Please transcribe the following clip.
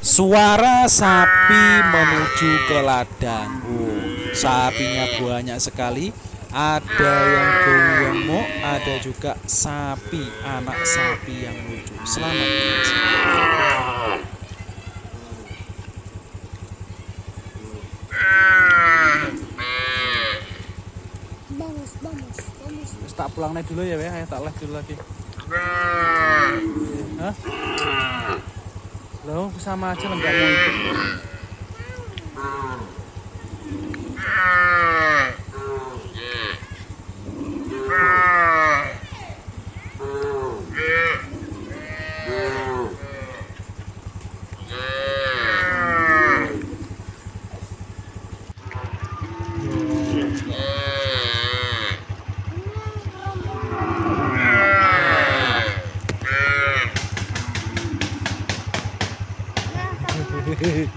Suara sapi menuju ke ladang. Sapinya banyak sekali. Ada yang gemuk, ada juga sapi, anak sapi yang lucu. Selamat menyaksikan. Terus tak pulang naik dulu ya, tak live dulu lagi. Hah? Loh, sama aja nggak mau ikut. Hehehe